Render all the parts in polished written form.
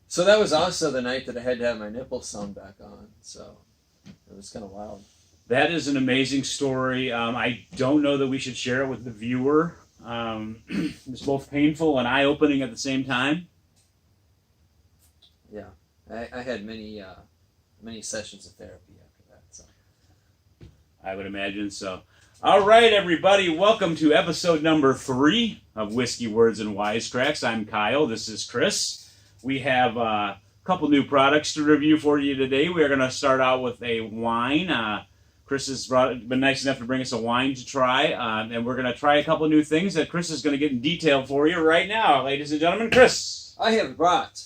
So that was also the night that I had to have my nipples sewn back on. So it was kind of wild. That is an amazing story. I don't know that we should share it with the viewer. It's both painful and eye-opening at the same time. Yeah, I had many sessions of therapy after that. So I would imagine so. All right, everybody, welcome to episode number 3 of Whiskey, Words, and Wisecracks. I'm Kyle. This is Chris. We have a couple new products to review for you today. We are going to start out with a wine. Chris has been nice enough to bring us a wine to try, and we're going to try a couple new things that Chris is going to get in detail for you right now. Ladies and gentlemen, Chris. I have brought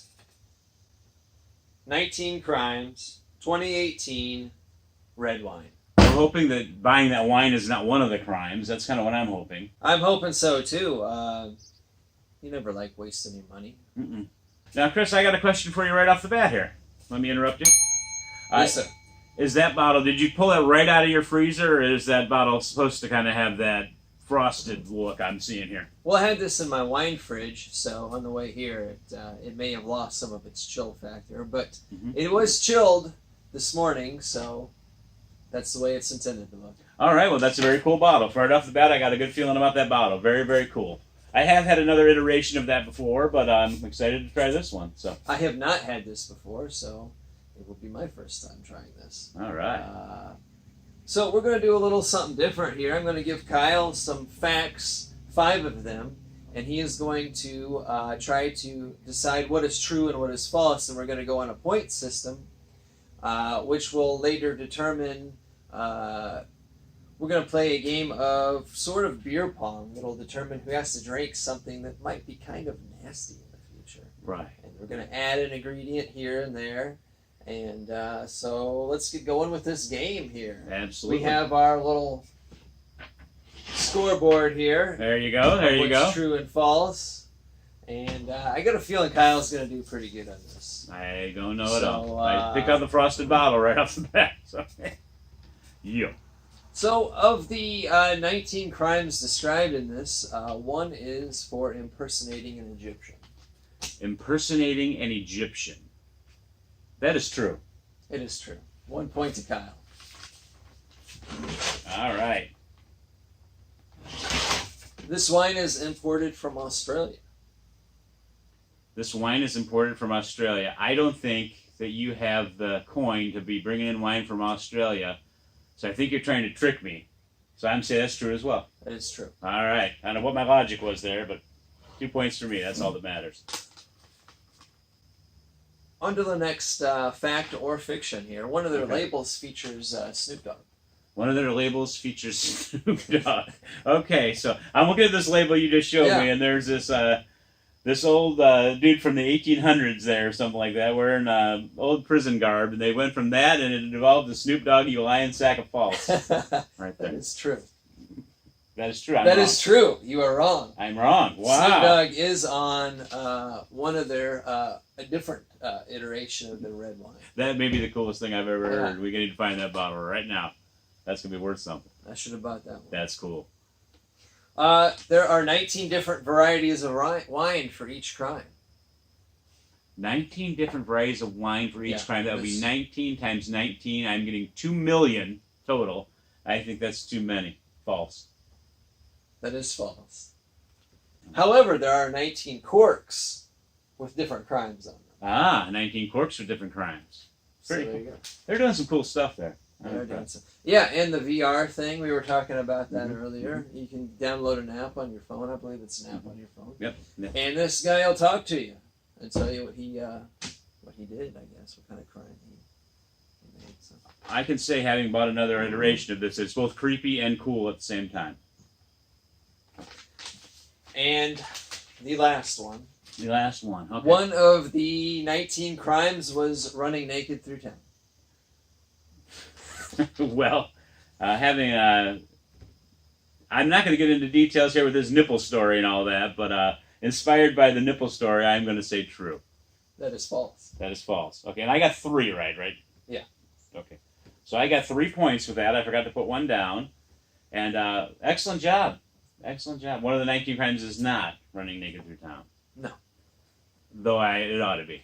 19 Crimes 2018 red wine. We're hoping that buying that wine is not one of the crimes. That's kind of what I'm hoping. I'm hoping so, too. You never like wasting your money. Mm-mm. Now, Chris, I got a question for you right off the bat here. Let me interrupt you. Yes, sir. Is that bottle, did you pull it right out of your freezer, or is that bottle supposed to kind of have that frosted look I'm seeing here? Well, I had this in my wine fridge, so on the way here, it may have lost some of its chill factor, but it was chilled this morning, so that's the way it's intended to look. All right, well, that's a very cool bottle. Right off the bat, I got a good feeling about that bottle. Very, very cool. I have had another iteration of that before, but I'm excited to try this one. So I have not had this before, so it will be my first time trying this. All right. So we're going to do a little something different here. I'm going to give Kyle some facts, 5 of them, and he is going to try to decide what is true and what is false, and we're going to go on a point system, which will later determine... we're going to play a game of sort of beer pong that'll determine who has to drink something that might be kind of nasty in the future. Right. And we're going to add an ingredient here and there. And so let's get going with this game here. Absolutely. We have our little scoreboard here. There you go. There you go. True and false. And I got a feeling Kyle's going to do pretty good on this. I don't know at all. I picked out the frosted bottle right off the bat. So, yeah. So, of the 19 crimes described in this, one is for impersonating an Egyptian. Impersonating an Egyptian. That is true. It is true. 1 point to Kyle. All right. This wine is imported from Australia. This wine is imported from Australia. I don't think that you have the coin to be bringing in wine from Australia. So I think you're trying to trick me. So I'm saying that's true as well. That is true. All right. I don't know what my logic was there, but 2 points for me. That's all that matters. On to the next fact or fiction here. One of their labels features Snoop Dogg. One of their labels features Snoop Dogg. Okay, so I'm looking at this label you just showed me, and there's this old dude from the 1800s there, or something like that, wearing old prison garb, and they went from that, and it evolved to Snoop Doggy Lion Sack of False. Right there. That is true. That is true. That is true. You are wrong. I'm wrong. Wow. Snoop Dogg is on one of their a different iteration of the red wine. That may be the coolest thing I've ever heard. We need to find that bottle right now. That's gonna be worth something. I should have bought that one. That's cool. There are 19 different varieties of wine for each crime. 19 different varieties of wine for each crime. That would be 19 times 19. I'm getting 2 million total. I think that's too many. False. That is false. However, there are 19 corks with different crimes on them. 19 corks with different crimes. Pretty cool. They're doing some cool stuff there. Yeah, and the VR thing, we were talking about that earlier. You can download an app on your phone. I believe it's an app on your phone. Yep. And this guy will talk to you and tell you what he did, I guess, what kind of crime he made. So. I can say, having bought another iteration of this, it's both creepy and cool at the same time. And the last one. The last one. Okay. One of the 19 crimes was running naked through town. Well, I'm not going to get into details here with his nipple story and all that, but inspired by the nipple story, I'm going to say true. That is false. That is false. Okay, and I got 3 right? Yeah. Okay. So I got 3 points with that. I forgot to put 1 down. And excellent job. Excellent job. One of the 19 crimes is not running naked through town. No. Though it ought to be.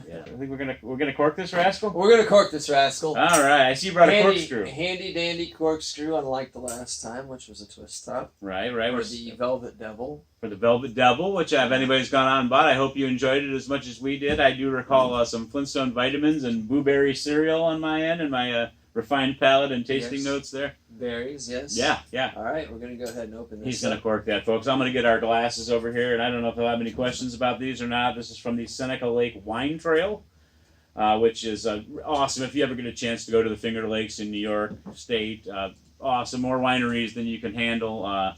Yeah, I think we're gonna cork this rascal. We're gonna cork this rascal. All right, I see you brought a corkscrew. Handy dandy corkscrew, unlike the last time, which was a twist top. Right. For the Velvet Devil. For the Velvet Devil, which if anybody's gone on and bought, I hope you enjoyed it as much as we did. I do recall some Flintstone vitamins and blueberry cereal on my end and my refined palate and tasting notes there. Berries, yes. Yeah. All right, we're going to go ahead and open this. He's going to cork that, folks. I'm going to get our glasses over here, and I don't know if they'll have any questions about these or not. This is from the Seneca Lake Wine Trail, which is awesome. If you ever get a chance to go to the Finger Lakes in New York State, awesome. More wineries than you can handle.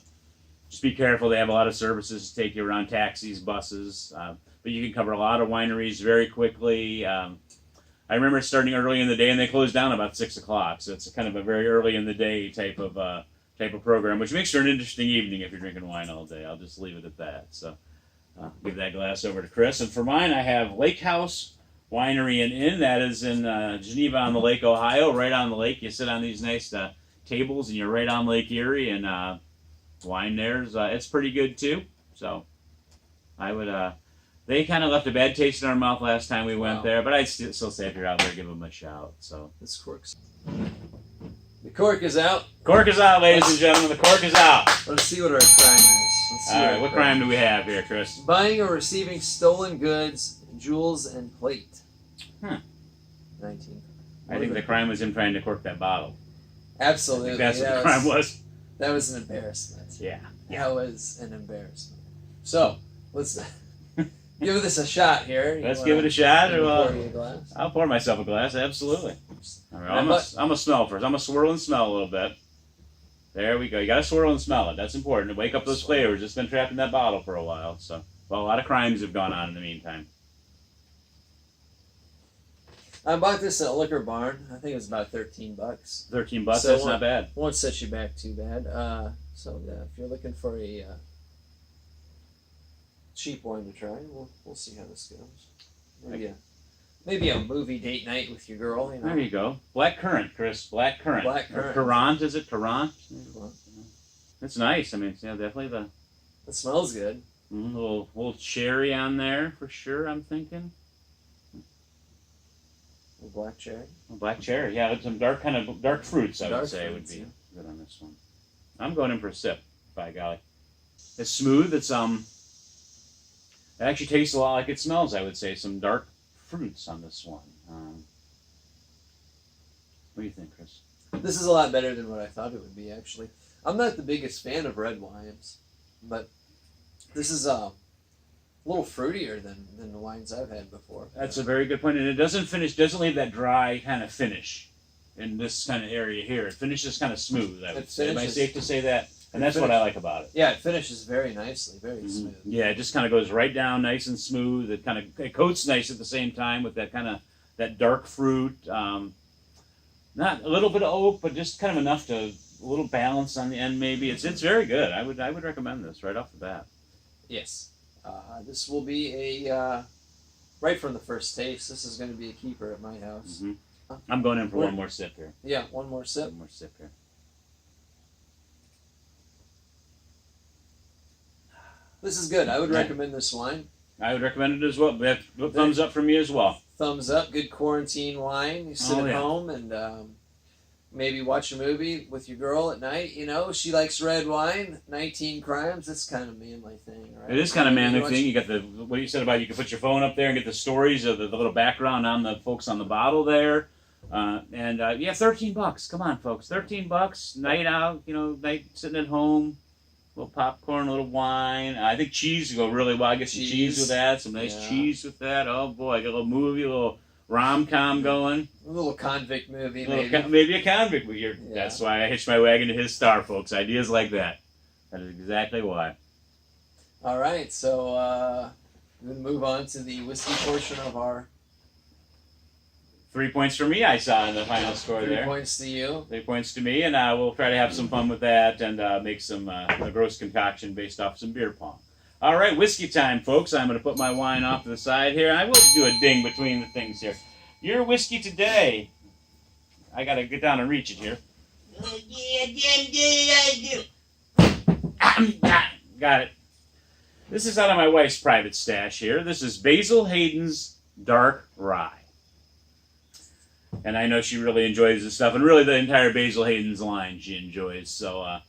Just be careful. They have a lot of services to take you around, taxis, buses. But you can cover a lot of wineries very quickly. I remember starting early in the day, and they closed down about 6 o'clock. So it's kind of a very early in the day type of program, which makes for an interesting evening if you're drinking wine all day. I'll just leave it at that. So give that glass over to Chris. And for mine, I have Lake House Winery and Inn. That is in Geneva on the Lake, Ohio, right on the lake. You sit on these nice tables, and you're right on Lake Erie. And wine there's it's pretty good too. So I would. They kind of left a bad taste in our mouth last time we went there, but I'd still say if you're out there, give them a shout. So this cork's. The cork is out. Cork is out, ladies and gentlemen. The cork is out. Let's see what our crime is. All right, what crime do we have here, Chris? Buying or receiving stolen goods, jewels, and plate. 19. I think the crime was him trying to cork that bottle. Absolutely. I think that's what the crime was. That was an embarrassment. Yeah. That was an embarrassment. So, let's give this a shot here. Let's give it a shot. Pour you a glass? I'll pour myself a glass, absolutely. All right, I'm going to smell first. I'm going to swirl and smell a little bit. There we go. You got to swirl and smell it. That's important to wake up those flavors. It's been trapped in that bottle for a while. So, well, a lot of crimes have gone on in the meantime. I bought this at a liquor barn. I think it was about $13. $13? So that's not bad. Won't set you back too bad. So yeah, if you're looking for a cheap wine to try, we'll see how this goes. Maybe a movie date night with your girl. You know? There you go. Black currant, Chris. Black currant. Black currant. Currant, is it? Currant? It's nice. I mean, yeah, definitely It smells good. Little cherry on there for sure. I'm thinking. Black cherry. Black cherry, yeah. Some dark fruits, I would say, would be good on this one. I'm going in for a sip, by golly. It's smooth. It actually tastes a lot like it smells, I would say. Some dark fruits on this one. What do you think, Chris? This is a lot better than what I thought it would be, actually. I'm not the biggest fan of red wines, but this is a little fruitier than the wines I've had before. That's a very good point, and it doesn't leave that dry kind of finish in this kind of area here. It finishes kind of smooth, I would say. Am I safe to say that? And that's what I like about it. Yeah, it finishes very nicely, very smooth. Yeah, it just kind of goes right down nice and smooth. It coats nice at the same time with that dark fruit. Not a little bit of oak, but just kind of enough to a little balance on the end maybe. It's very good. I would recommend this right off the bat. Yes. This will be right from the first taste, this is going to be a keeper at my house. I'm going in for one more sip here. Yeah, one more sip. One more sip here. This is good. I would recommend this wine. I would recommend it as well. Thumbs up from me as well. Thumbs up. Good quarantine wine. You sit at home and maybe watch a movie with your girl at night. You know, she likes red wine. 19 Crimes. That's kind of manly thing, right? It is kind of manly thing. You got what you said about you can put your phone up there and get the stories of the little background on the folks on the bottle there. $13. Come on, folks. $13. Night out. You know, night sitting at home. A little popcorn, a little wine. I think cheese would go really well. I get some cheese with that. Some nice cheese with that. Oh boy, I got a little movie, a little rom-com going. A little convict movie, maybe a convict movie. That's why I hitched my wagon to his star, folks. Ideas like that. That is exactly why. All right, so we'll move on to the whiskey portion of our... 3 points for me, I saw in the final score there. 3 points to you. 3 points to me, and we'll try to have some fun with that and make some a gross concoction based off some beer pong. All right, whiskey time, folks. I'm going to put my wine off to the side here. I will do a ding between the things here. Your whiskey today, I got to get down and reach it here. Got it. This is out of my wife's private stash here. This is Basil Hayden's Dark Rye. And I know she really enjoys this stuff, and really the entire Basil Hayden's line she enjoys. So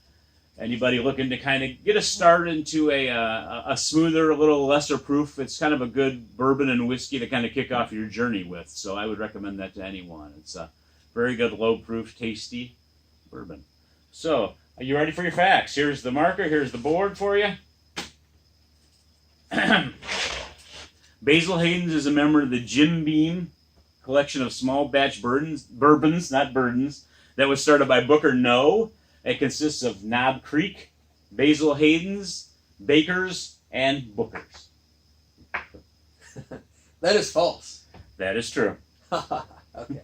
anybody looking to kind of get a start into a smoother, a little lesser proof, it's kind of a good bourbon and whiskey to kind of kick off your journey with. So I would recommend that to anyone. It's a very good, low proof, tasty bourbon. So, are you ready for your facts? Here's the marker, here's the board for you. Basil Hayden's is a member of the Jim Beam collection of small batch bourbons, not burdens, that was started by Booker No. It consists of Knob Creek, Basil Hayden's, Bakers, and Bookers. That is false. That is true. Okay.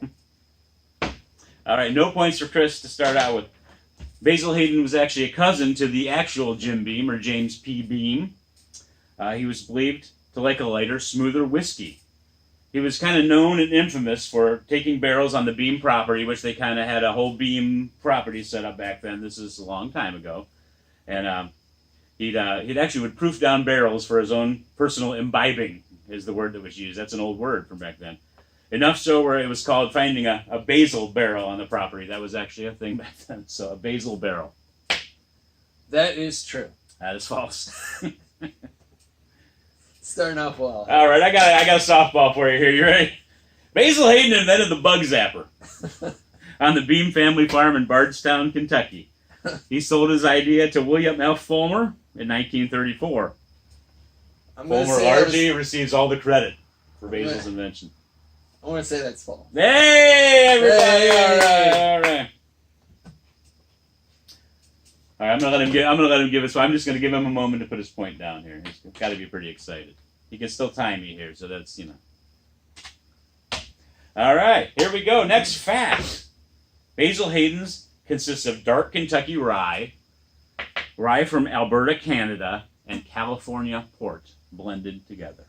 All right, no points for Chris to start out with. Basil Hayden was actually a cousin to the actual Jim Beam, or James P. Beam. He was believed to like a lighter, smoother whiskey. He was kind of known and infamous for taking barrels on the Beam property, which they kind of had a whole Beam property set up back then. This is a long time ago. And he'd actually would proof down barrels for his own personal imbibing, is the word that was used. That's an old word from back then. Enough so where it was called finding a basil barrel on the property. That was actually a thing back then. So a basil barrel. That is true. That is false. Starting off well. All right, I got a softball for you here. You ready? Basil Hayden invented the bug zapper on the Beam family farm in Bardstown, Kentucky. He sold his idea to William F. Fulmer in 1934. Fulmer largely receives all the credit for Basil's invention. I want to say that's false. Hey, everybody! Hey, all right. All right, I'm gonna let him give it. So I'm just gonna give him a moment to put his point down here. He's got to be pretty excited. He can still time me here, so that's All right, here we go. Next fact: Basil Hayden's consists of dark Kentucky rye, rye from Alberta, Canada, and California port blended together.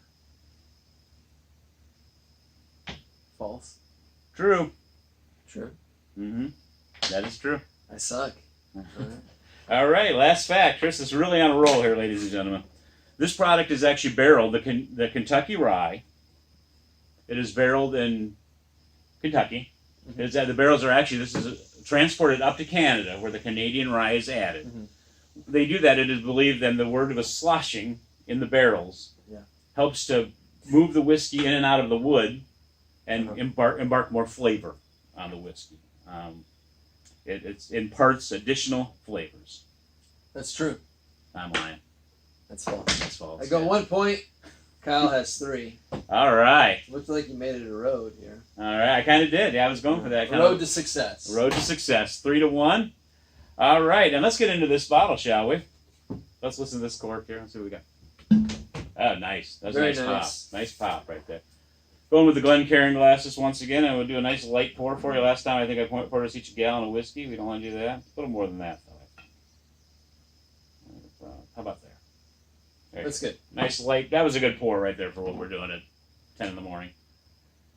False. True. True. Mm-hmm. That is true. I suck. All right, last fact. Chris is really on a roll here, ladies and gentlemen. This product is actually barreled, the Kentucky rye. It is barreled in Kentucky. Mm-hmm. The barrels are actually, this is transported up to Canada, where the Canadian rye is added. Mm-hmm. They do that, it is believed, then the word of a sloshing in the barrels helps to move the whiskey in and out of the wood and embark more flavor on the whiskey. It imparts additional flavors. That's true. I'm lying. That's false. That's false. I go 1 point. Kyle has 3. All right. Looks like you made it a road here. All right. I kind of did. Yeah, I was going for that. Road to success. Road to success. 3-1. All right. And let's get into this bottle, shall we? Let's listen to this cork here. Let's see what we got. Oh, nice. That's Very a nice nice pop. Nice pop right there. Going with the Glencairn glasses once again. I will do a nice light pour for you. Last time I think I poured us each a gallon of whiskey. We don't want to do that. A little more than that, though. How about there? That's good. Nice light. That was a good pour right there for what we're doing at 10 in the morning.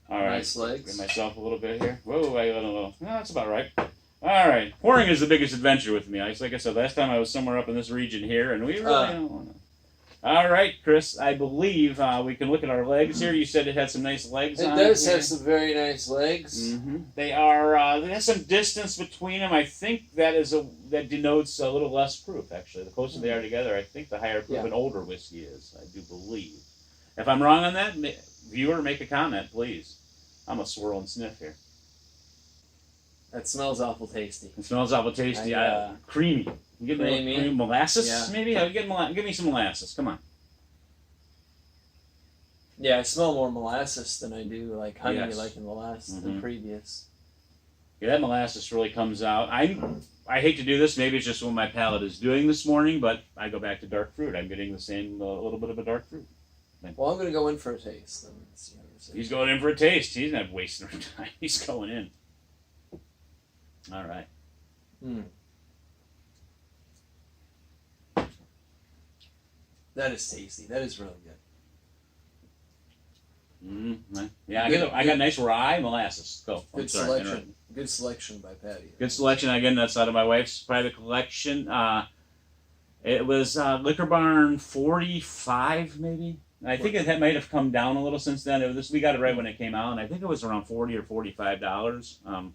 All right. Nice legs. Give myself a little bit here. Whoa, I got a little. No, that's about right. All right. Pouring is the biggest adventure with me. Like I said, last time I was somewhere up in this region here, and we really don't want to. All right, Chris, I believe we can look at our legs here. You said it had some nice legs on it. It does have some very nice legs. Mm-hmm. They are, they have some distance between them. I think that denotes a little less proof, actually. The closer they are together, I think the higher proof an older whiskey is, I do believe. If I'm wrong on that, viewer, make a comment, please. I'm a swirl and sniff here. That smells awful tasty. It smells awful tasty. Creamy. You get creamy molasses, maybe? Give me some molasses. Come on. Yeah, I smell more molasses than I do like honey, like in the previous. Yeah, that molasses really comes out. I hate to do this. Maybe it's just what my palate is doing this morning, but I go back to dark fruit. I'm getting the same, a little bit of a dark fruit. Well, I'm going to go in for a taste. He's going in for a taste. He's not wasting our time. He's going in. All right. That is tasty. That is really good. Yeah, I got nice rye molasses. Go. Good selection. Good selection by Patty. Good selection. Again, that's out of my wife's private collection. It was Liquor Barn 45, maybe. I think it might have come down a little since then. We got it right when it came out, and I think it was around $40 or $45.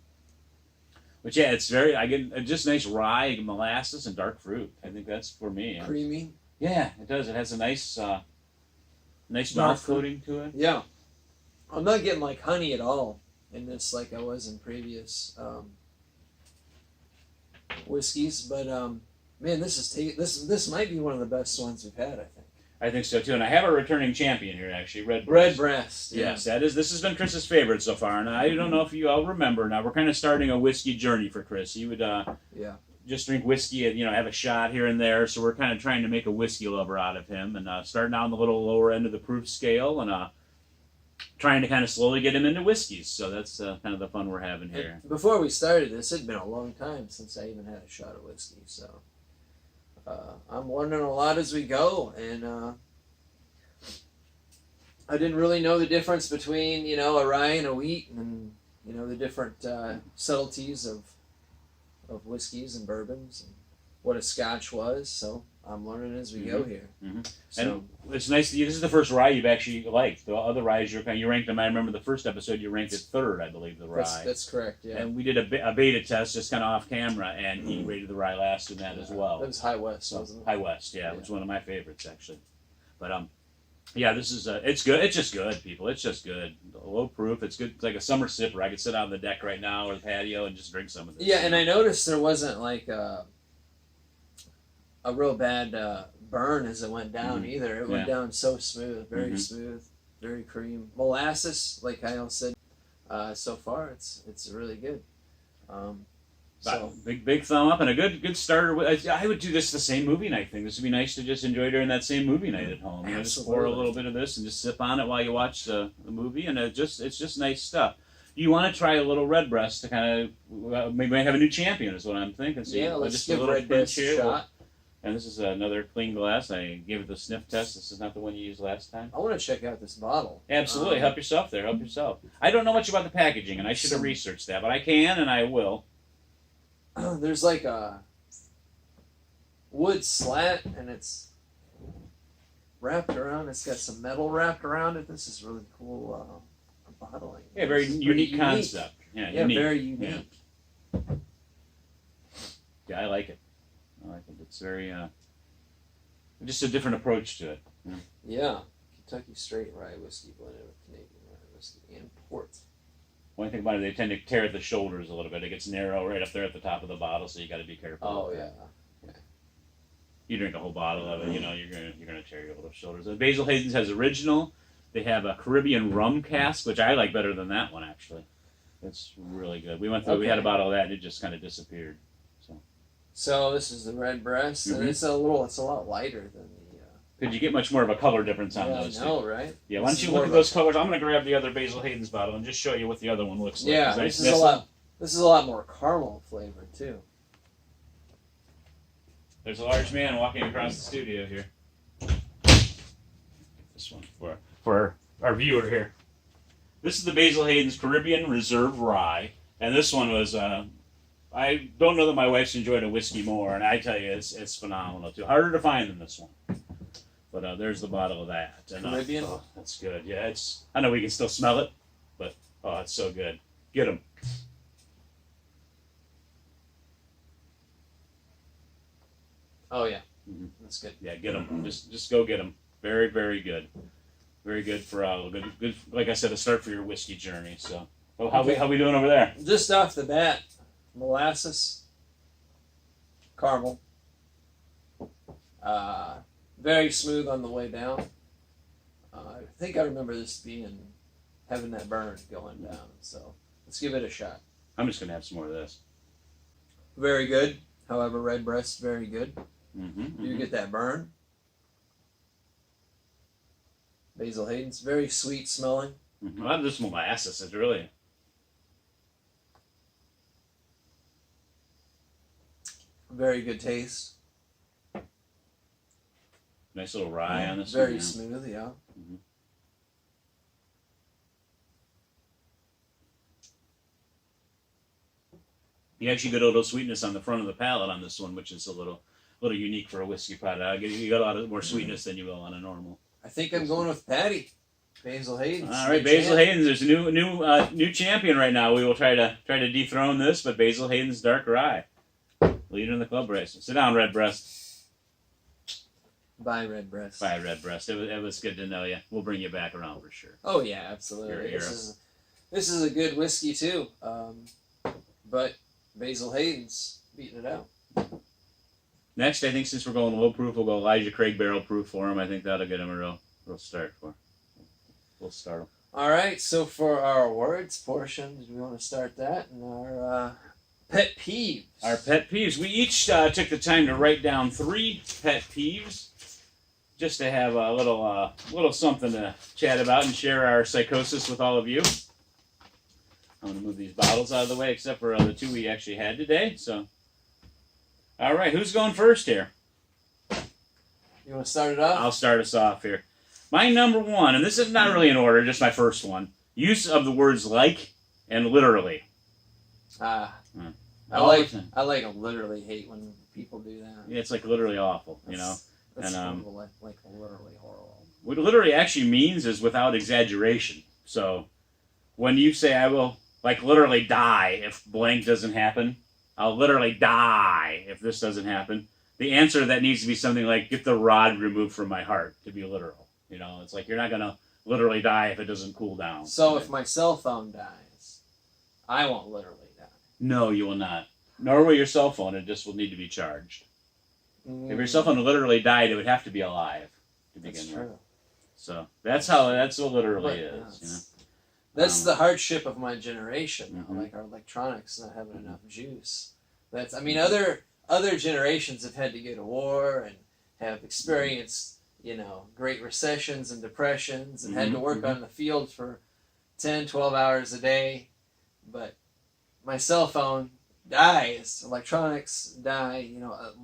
Which it's I get just nice rye, molasses, and dark fruit. I think that's for me. Creamy. Yeah, it does. It has a nice mouth coating to it. Yeah, I'm not getting like honey at all in this, like I was in previous whiskeys. But man, this might be one of the best ones we've had. I think. I think so too, and I have a returning champion here actually, Red Breast. Yeah. Yes, that is. This has been Chris's favorite so far, and I don't know if you all remember. Now we're kind of starting a whiskey journey for Chris. He would just drink whiskey and have a shot here and there. So we're kind of trying to make a whiskey lover out of him, and starting out on the little lower end of the proof scale, and trying to kind of slowly get him into whiskeys. So that's kind of the fun we're having here. And before we started this, it'd been a long time since I even had a shot of whiskey. So. I'm learning a lot as we go, and I didn't really know the difference between a rye and a wheat, and the different subtleties of whiskeys and bourbons, and what a Scotch was. So I'm learning as we go here. Mm-hmm. So and it's nice. This is the first rye you've actually liked. The other ryes you ranked them. I remember the first episode you ranked it third, I believe, the rye. That's correct. Yeah. And we did a beta test just kind of off camera, and he rated the rye last in that as well. That was High West, wasn't it? High West, yeah, it was one of my favorites actually. But yeah, this is it's good. It's just good, people. It's just good. Low proof. It's good. It's like a summer sipper. I could sit out on the deck right now or the patio and just drink some of this. Yeah, and I noticed there wasn't like a real bad burn as it went down either. It went down so smooth, very smooth, very cream. Molasses, like Kyle said, so far it's really good. So big thumb up and a good starter. I would do this the same movie night thing. This would be nice to just enjoy during that same movie night at home. Just pour a little bit of this and just sip on it while you watch the movie, and it's just nice stuff. You want to try a little Redbreast to kind of maybe have a new champion is what I'm thinking. So let's just give Redbreast a shot. And this is another clean glass. I gave it the sniff test. This is not the one you used last time. I want to check out this bottle. Absolutely. Help yourself there. Help yourself. I don't know much about the packaging, and I should have researched that, but I can and I will. There's like a wood slat, and it's wrapped around. It's got some metal wrapped around it. This is really cool bottling. Yeah, very unique concept. Yeah, unique. Very unique. Yeah, I like it. It's very, just a different approach to it. Yeah. Kentucky straight rye whiskey blended with Canadian rye whiskey and port. One thing about it, they tend to tear at the shoulders a little bit. It gets narrow right up there at the top of the bottle, so you got to be careful. Oh yeah. You drink a whole bottle of it, you're gonna tear your little shoulders. Basil Hayden's has original. They have a Caribbean rum cask, which I like better than that one actually. It's really good. We went through. We had a bottle of that, and it just kind of disappeared. So this is the Redbreast, and it's a lot lighter than the. Could you get much more of a color difference on those? I know, right? Yeah. Why don't you look at those colors? I'm going to grab the other Basil Hayden's bottle and just show you what the other one looks like. Yeah, this is a lot more caramel flavor too. There's a large man walking across the studio here. This one for our viewer here. This is the Basil Hayden's Caribbean Reserve Rye, and this one was. I don't know that my wife's enjoyed a whiskey more, and I tell you, it's phenomenal too. Harder to find than this one, but there's the bottle of that. And, Caribbean. That's good. Yeah, I know we can still smell it, but it's so good. Get them. Oh yeah, that's good. Yeah, get them. Just go get them. Very, very good. Very good for good. Like I said, a start for your whiskey journey. So, how we doing over there? Just off the bat. Molasses, caramel, very smooth on the way down. I think I remember this having that burn going down. So let's give it a shot. I'm just gonna have some more of this. Very good. However, Redbreast, very good. Mm-hmm. You get that burn. Basil Hayden's very sweet smelling. Mm-hmm. A lot of this molasses is really. Very good taste. Nice little rye on this one. Very smooth, yeah. Mm-hmm. You actually get a little sweetness on the front of the palate on this one, which is a little little unique for a whiskey product. You got a lot more sweetness than you will on a normal. I think I'm going with Patty. Basil Hayden. All right, Basil Hayden's. There's a new champion right now. We will try to dethrone this, but Basil Hayden's Dark Rye, leader in the club race. Sit down, Redbreast. Bye, Redbreast. Bye, Redbreast. It was good to know you. We'll bring you back around for sure. Oh yeah, absolutely. This is a good whiskey too, but Basil Hayden's beating it out. Next, I think since we're going low proof, we'll go Elijah Craig barrel proof for him. I think that'll get him a real start for. We'll start him. All right, so for our words portion, did we want to start that? And our pet peeves. Our pet peeves. We each took the time to write down 3 pet peeves, just to have a little something to chat about and share our psychosis with all of you. I'm going to move these bottles out of the way, except for the 2 we actually had today. So, all right, who's going first here? You want to start it off? I'll start us off here. My number 1, and this is not really in order, just my first one, use of the words like and literally. I literally hate when people do that. Yeah, it's like literally awful, you know. That's like literally horrible. What literally actually means is without exaggeration. So when you say I will like literally die if blank doesn't happen, I'll literally die if this doesn't happen. The answer to that needs to be something like get the rod removed from my heart, to be literal. You know, it's like you're not going to literally die if it doesn't cool down. So if my cell phone dies, I won't literally die. No, you will not. Nor will your cell phone. It just will need to be charged. If your cell phone literally died, it would have to be alive to begin with. True. So that's what literally is. You know? That's the hardship of my generation. Mm-hmm. Like our electronics not having enough juice. Other generations have had to go to war and have experienced, great recessions and depressions and had to work on the field for 10, 12 hours a day. But my cell phone dies, electronics die,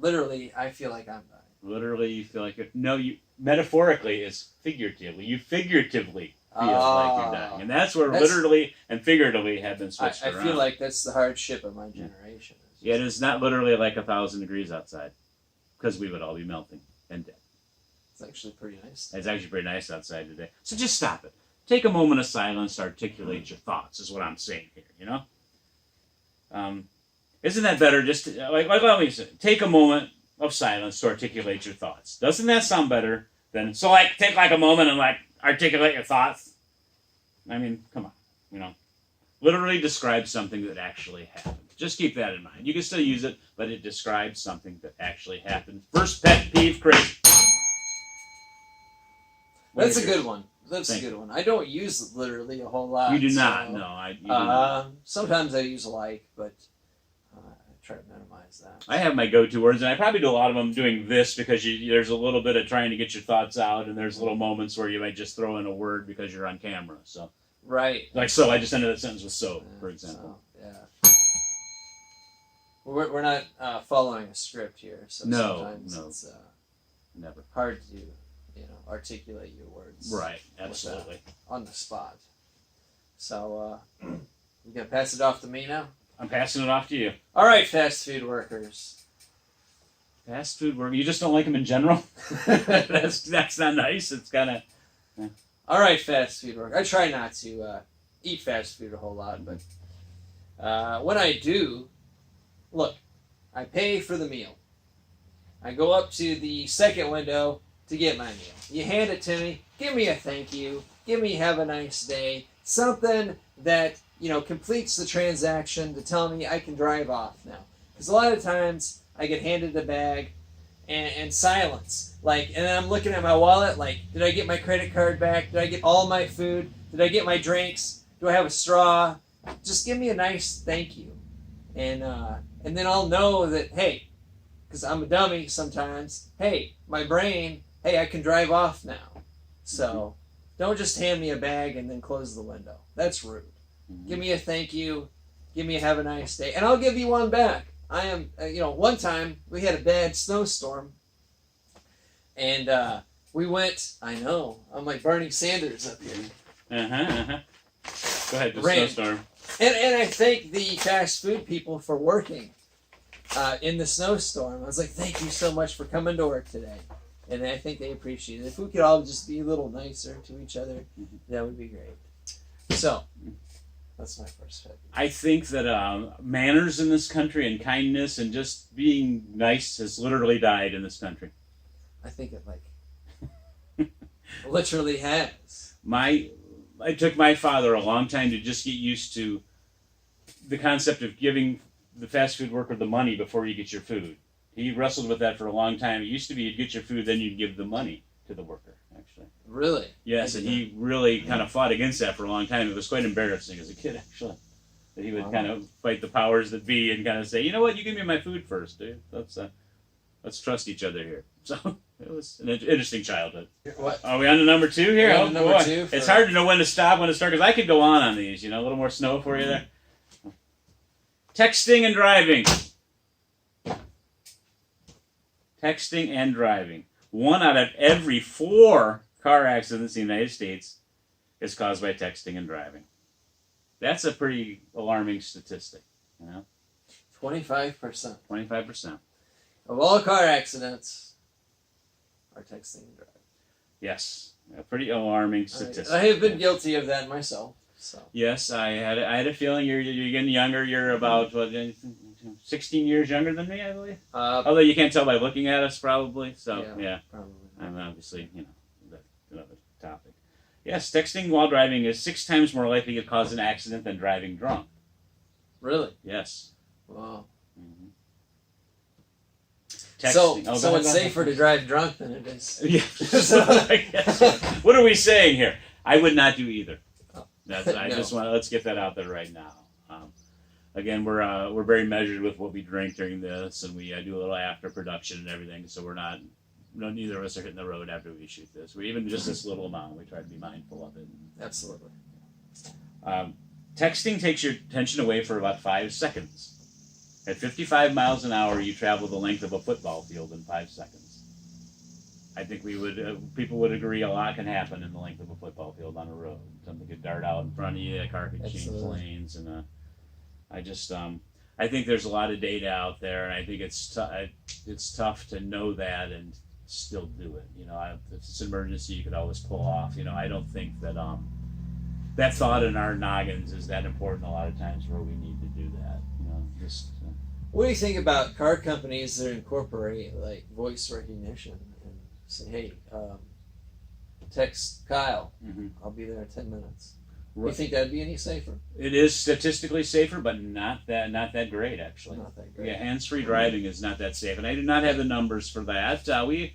literally I feel like I'm dying. Literally you feel like it. No, you metaphorically is figuratively. You figuratively feel like you're dying. And that's where literally and figuratively have been switched around. I feel like that's the hardship of my generation. Yeah, it is not literally like 1,000 degrees outside, because we would all be melting and dead. It's actually pretty nice. It's actually pretty nice outside today. So just stop it. Take a moment of silence to articulate your thoughts, is what I'm saying here, Isn't that better? Just like let me say, take a moment of silence to articulate your thoughts. Doesn't that sound better than take a moment and articulate your thoughts? I mean, come on, literally describe something that actually happened. Just keep that in mind. You can still use it, but it describes something that actually happened. First pet peeve, Chris. That's a good one. That's a good one. I don't use literally a whole lot. You do not. No, you do not. Sometimes I use like, but I try to minimize that. I have my go-to words, and I probably do a lot of them doing this because there's a little bit of trying to get your thoughts out, and there's little moments where you might just throw in a word because you're on camera. So right. Like so, I just ended that sentence with so, for example. So, yeah. We're not following a script here, so sometimes it's never hard to articulate your words. Right, absolutely. On the spot. So, you gonna pass it off to me now? I'm passing it off to you. All right, fast food workers. Fast food workers? You just don't like them in general? That's not nice. It's kind of... Yeah. All right, fast food workers. I try not to eat fast food a whole lot, but when I do, look, I pay for the meal. I go up to the second window to get my meal. You hand it to me, give me a thank you, give me have a nice day, something that, completes the transaction to tell me I can drive off now. Because a lot of times I get handed a bag and silence. And I'm looking at my wallet, did I get my credit card back? Did I get all my food? Did I get my drinks? Do I have a straw? Just give me a nice thank you. And then I'll know that, hey, because I'm a dummy sometimes, hey, my brain, hey, I can drive off now. So don't just hand me a bag and then close the window. That's rude. Give me a thank you. Give me a have a nice day. And I'll give you one back. I am, one time we had a bad snowstorm. And we went, I know, I'm like Bernie Sanders up here. Go ahead, the snowstorm. And I thank the fast food people for working. in the snowstorm. I was like, thank you so much for coming to work today. And I think they appreciate it. If we could all just be a little nicer to each other, that would be great. So, that's my first pet peeve. I think that manners in this country and kindness and just being nice has literally died in this country. I think it literally has. It took my father a long time to just get used to the concept of giving the fast food worker the money before you get your food. He wrestled with that for a long time. It used to be you'd get your food, then you'd give the money to the worker, actually. Really? Yes, and he really kind of fought against that for a long time. It was quite embarrassing as a kid, actually. That he would kind of fight the powers that be and kind of say, you know what, you give me my food first, dude. Let's trust each other here. So it was an interesting childhood. What? Are we on to number 2 here? Oh, number boy. 2 It's hard to know when to stop, when to start, because I could go on these. A little more snow for you there. Texting and driving. Texting and driving. 1 out of every 4 car accidents in the United States is caused by texting and driving. That's a pretty alarming statistic, 25%. 25%. Of all car accidents are texting and driving. Yes, a pretty alarming statistic. I have been guilty of that myself. So. Yes, I had a feeling you're getting younger. You're about 16 years younger than me, I believe. Although you can't tell by looking at us, probably. So yeah. Probably. I'm obviously, that's another topic. Yes, texting while driving is 6 times more likely to cause an accident than driving drunk. Really? Yes. Wow. Mm-hmm. So it's safer to drive drunk than it is. Yeah. What are we saying here? I would not do either. Let's get that out there right now. Again, we're very measured with what we drink during this, and we do a little after production and everything. So neither of us are hitting the road after we shoot this. We even just this little amount. We try to be mindful of it. Absolutely. Texting takes your attention away for about 5 seconds. At 55 miles an hour, you travel the length of a football field in 5 seconds. I think people would agree a lot can happen in the length of a football field on a road. Something could dart out in front of you, a car could change lanes, and I think there's a lot of data out there, and I think it's tough to know that and still do it. If it's an emergency, you could always pull off. I don't think that that thought in our noggins is that important a lot of times where we need to do that. What do you think about car companies that incorporate like voice recognition and say, hey, text Kyle, I'll be there in 10 minutes. Do you think that'd be any safer? It is statistically safer, but not that great, actually. Not that great. Yeah, hands-free driving is not that safe, and I do not have the numbers for that. We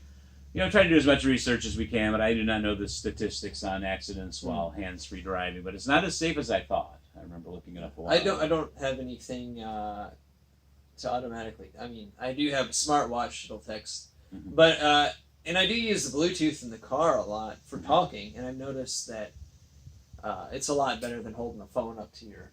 try to do as much research as we can, but I do not know the statistics on accidents while hands-free driving. But it's not as safe as I thought. I remember looking it up a while ago. I don't have anything to automatically. I mean, I do have a smartwatch that'll text, but and I do use the Bluetooth in the car a lot for talking, and I've noticed that it's a lot better than holding the phone up to your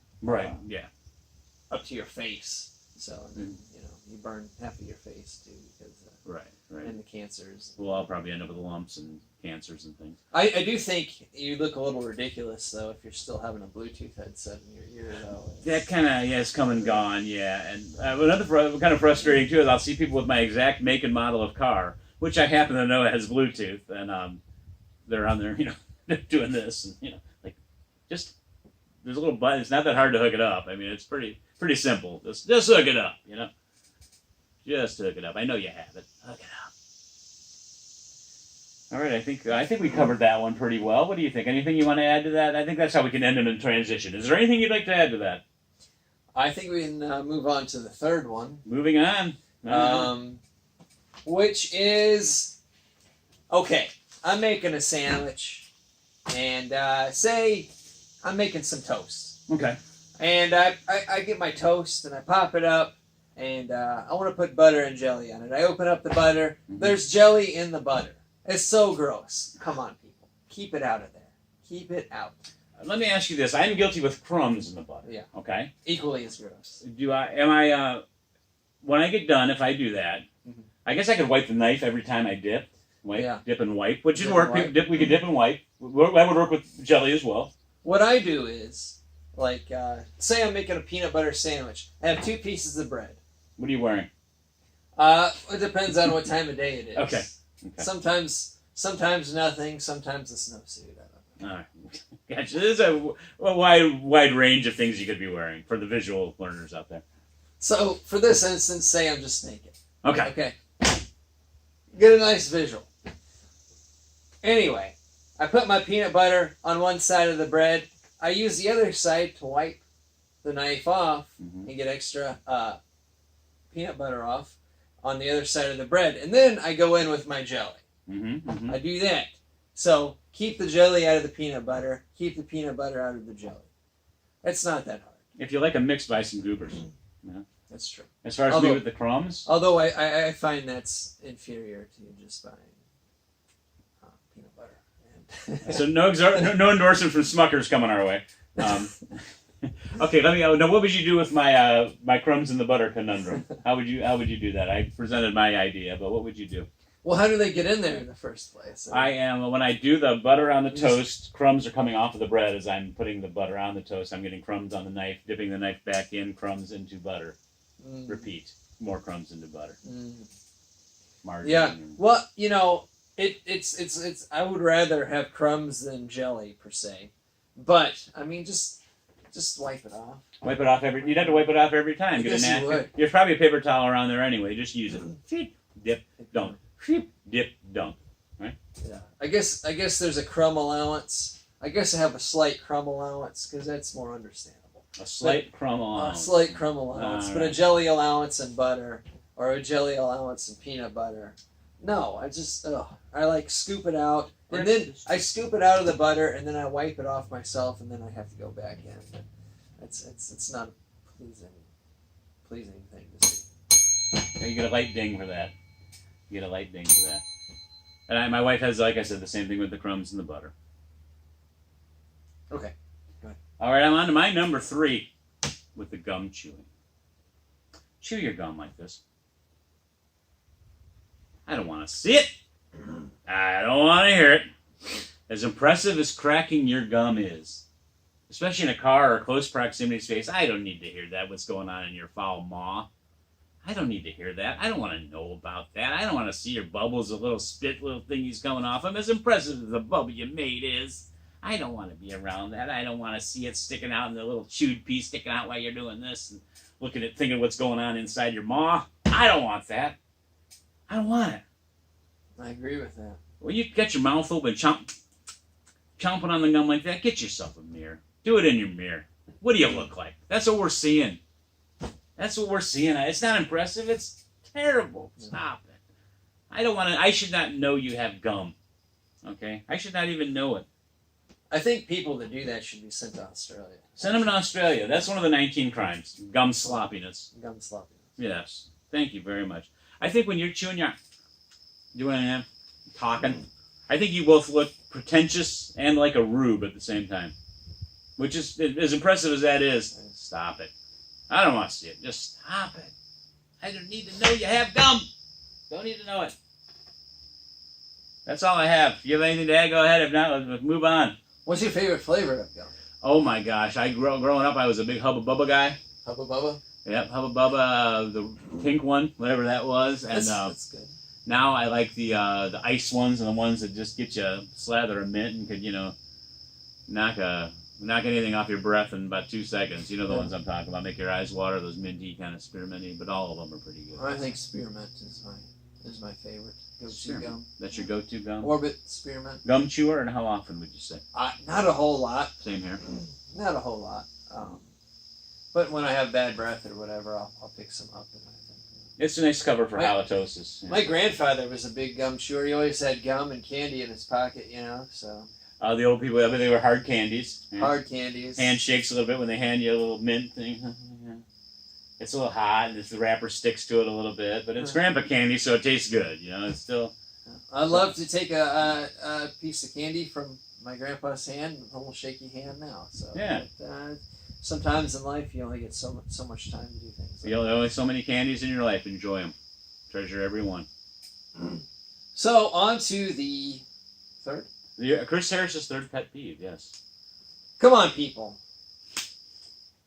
up to your face. So you burn half of your face too because right. And the cancers. We'll all probably end up with lumps and cancers and things. I do think you look a little ridiculous though if you're still having a Bluetooth headset in your ear though. That kind of has come and gone, and another kind of frustrating too is I'll see people with my exact make and model of car, which I happen to know has Bluetooth, and they're on there, doing this, and just there's a little button. It's not that hard to hook it up. I mean, it's pretty simple. Just hook it up, Just hook it up. I know you have it. Hook it up. All right, I think we covered that one pretty well. What do you think? Anything you want to add to that? I think that's how we can end it in transition. Is there anything you'd like to add to that? I think we can move on to the third one. Moving on. Which is, okay, I'm making a sandwich, and say I'm making some toast. Okay. And I get my toast, and I pop it up, and I want to put butter and jelly on it. I open up the butter. There's jelly in the butter. It's so gross. Come on, people. Keep it out of there. Keep it out. Let me ask you this. I'm guilty with crumbs in the butter. Yeah. Okay? Equally as gross. When I get done, if I do that, I guess I could wipe the knife every time I dip. Dip and wipe, which would work. We could dip and wipe. That would work with jelly as well. What I do is, say I'm making a peanut butter sandwich. I have 2 pieces of bread. What are you wearing? It depends on what time of day it is. Okay. Sometimes nothing. Sometimes a snowsuit. I don't know. All right. Gotcha. There's a wide range of things you could be wearing for the visual learners out there. So for this instance, say I'm just naked. Okay. Okay. Get a nice visual. Anyway, I put my peanut butter on one side of the bread. I use the other side to wipe the knife off and get extra peanut butter off on the other side of the bread. And then I go in with my jelly. I do that. So keep the jelly out of the peanut butter. Keep the peanut butter out of the jelly. It's not that hard. If you like a mix, buy some goobers. Yeah. That's true. As far as me with the crumbs? Although I find that's inferior to just buying peanut butter. So no endorsement from Smuckers coming our way. Okay, let me. Now, what would you do with my my crumbs in the butter conundrum? How would you do that? I presented my idea, but what would you do? Well, how do they get in there in the first place? When I do the butter on the toast, crumbs are coming off of the bread as I'm putting the butter on the toast. I'm getting crumbs on the knife, dipping the knife back in, crumbs into butter. Repeat. More crumbs into butter. Margarine. Yeah. Well, it's. I would rather have crumbs than jelly per se, but I mean, just wipe it off. Wipe it off you'd have to wipe it off every time. Get a napkin. There's probably a paper towel around there anyway. Just use it. Dip, don't. Dip, don't. Right? Yeah. I guess there's a crumb allowance. I guess I have a slight crumb allowance because that's more understandable. A slight crumb allowance. A slight crumb allowance, but a jelly allowance and butter, or a jelly allowance and peanut butter. No, I like scoop it out, and then I scoop it out of the butter, and then I wipe it off myself, and then I have to go back in. It's not a pleasing thing to see. Yeah, you get a light ding for that. And my wife has, like I said, the same thing with the crumbs and the butter. Okay. Go ahead. All right, I'm on to my number 3 with the gum chewing. Chew your gum like this. I don't want to see it. I don't want to hear it. As impressive as cracking your gum is, especially in a car or close proximity space, I don't need to hear that, what's going on in your foul maw. I don't need to hear that. I don't want to know about that. I don't want to see your bubbles, a little spit, little thingies coming off them. As impressive as the bubble you made is, I don't want to be around that. I don't want to see it sticking out in the little chewed piece sticking out while you're doing this and looking at thinking what's going on inside your maw. I don't want that. I don't want it. I agree with that. When you get your mouth open, chomping on the gum like that, get yourself a mirror. Do it in your mirror. What do you look like? That's what we're seeing. It's not impressive. It's terrible. Stop it. I should not know you have gum. Okay? I should not even know it. I think people that do that should be sent to Australia. Send them to Australia. That's one of the 19 crimes. Gum sloppiness. Gum sloppiness. Yes. Thank you very much. I think when you're chewing your... doing that, talking, I think you both look pretentious and like a rube at the same time. Which is, as impressive as that is, stop it. I don't want to see it. Just stop it. I don't need to know you have gum. Don't need to know it. That's all I have. If you have anything to add, go ahead. If not, let's move on. What's your favorite flavor of gum? Oh my gosh. Growing up, I was a big Hubba Bubba guy. Hubba Bubba? Yep, Hubba Bubba, the pink one, whatever that was. And that's good. Now I like the ice ones and the ones that just get you a slather of mint and could, knock anything off your breath in about 2 seconds. You know the ones I'm talking about. Make your eyes water, those minty kind of spearminty, but all of them are pretty good. I think spearmint is my favorite go-to gum. That's your go-to gum? Orbit spearmint. Gum chewer, and how often would you say? Not a whole lot. Same here. Not a whole lot. But when I have bad breath or whatever, I'll pick some up. And I think it's a nice cover for halitosis. Yeah. My grandfather was a big gum chewer. He always had gum and candy in his pocket, so... The old people, they were hard candies. Yeah. Hard candies. Handshakes a little bit when they hand you a little mint thing. It's a little hot, and the wrapper sticks to it a little bit, but it's grandpa candy, so it tastes good. It's still... I'd love to take a piece of candy from my grandpa's hand, a little shaky hand now. So yeah. But, sometimes in life, you only get so much time to do things. You only so many candies in your life. Enjoy them. Treasure every one. So, on to the third. Chris Harris's third pet peeve, yes. Come on, people.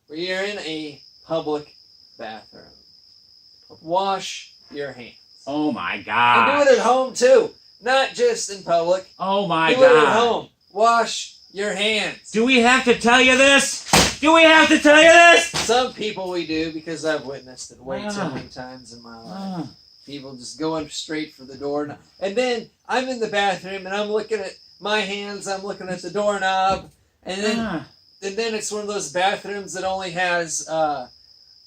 We are in a public bathroom. Wash your hands. Oh my And God. do it at home too, not just in public. Oh my do God. Do it at home. Wash your hands. Do we have to tell you this? Do we have to tell you this? Some people we do, because I've witnessed it way too many times in my life. People just going straight for the door. And then I'm in the bathroom and I'm looking at my hands, I'm looking at the doorknob, and then it's one of those bathrooms that only has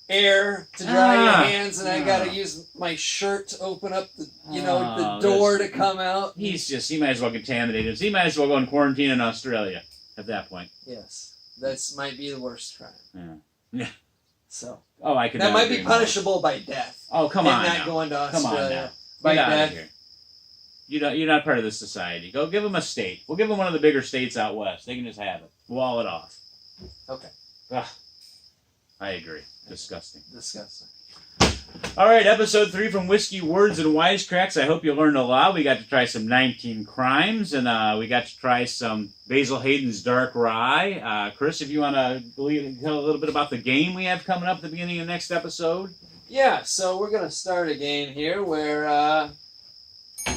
air to dry your hands, and I gotta use my shirt to open up the the door to come out. He might as well contaminate us. He might as well go in quarantine in Australia at that point. Yes, that's might be the worst crime. Yeah. So. Oh, I could. That might be punishable by death. Oh, come on not now. Going to Australia. Come on now. By Get out death. of here. You're not part of this society. Go give them a state. We'll give them one of the bigger states out west. They can just have it. Wall it off. Okay. Ugh. I agree. Disgusting. Disgusting. All right, episode 3 from Whiskey, Words, and Wisecracks. I hope you learned a lot. We got to try some 19 Crimes, and we got to try some Basil Hayden's Dark Rye. Chris, if you want to tell a little bit about the game we have coming up at the beginning of the next episode. Yeah, so we're going to start a game here where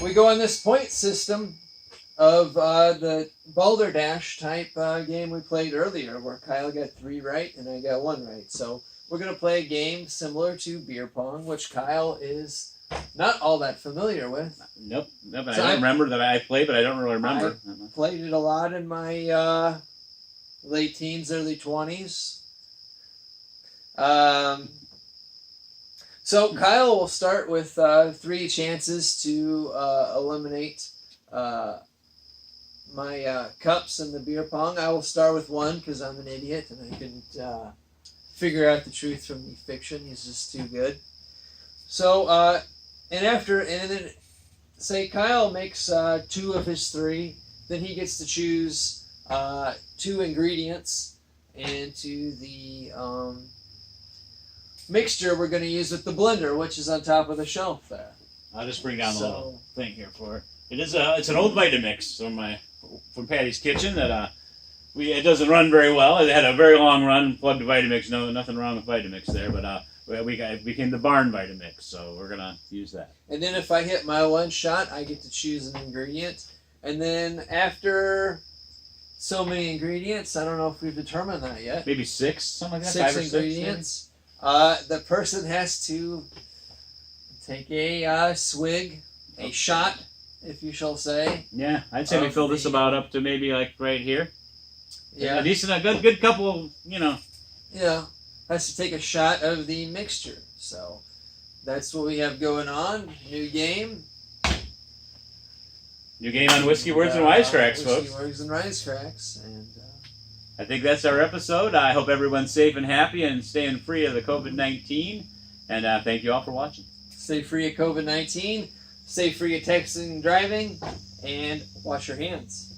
we go on this point system of the Balderdash type game we played earlier, where Kyle got 3 right and I got 1 right. So we're going to play a game similar to beer pong, which Kyle is not all that familiar with. Nope. But so I don't remember that I played, but I don't really remember. I played it a lot in my late teens, early 20s. So Kyle will start with 3 chances to eliminate my cups in the beer pong. I will start with 1 because I'm an idiot and I couldn't figure out the truth from the fiction. He's just too good. So, and then say Kyle makes 2 of his 3, then he gets to choose 2 ingredients into the mixture we're going to use with the blender, which is on top of the shelf there. I'll just bring down the little thing here for it. It's an old Vitamix from Patty's Kitchen that it doesn't run very well. It had a very long run, plugged to Vitamix. No, nothing wrong with Vitamix there, but it became the barn Vitamix, so we're gonna use that. And then if I hit my 1 shot, I get to choose an ingredient. And then after so many ingredients, I don't know if we've determined that yet. Maybe 6, something like that. 6 5 or ingredients. 6, the person has to take a swig, a shot, if you shall say. Yeah, I'd say we fill this about up to maybe like right here. Yeah, a good couple, Yeah, has to take a shot of the mixture. So that's what we have going on. New game. New game on Whiskey, Words, and Wisecracks, folks. Whiskey, Words, and Wisecracks, and I think that's our episode. I hope everyone's safe and happy and staying free of the COVID-19. And thank you all for watching. Stay free of COVID-19. Stay free of texting and driving. And wash your hands.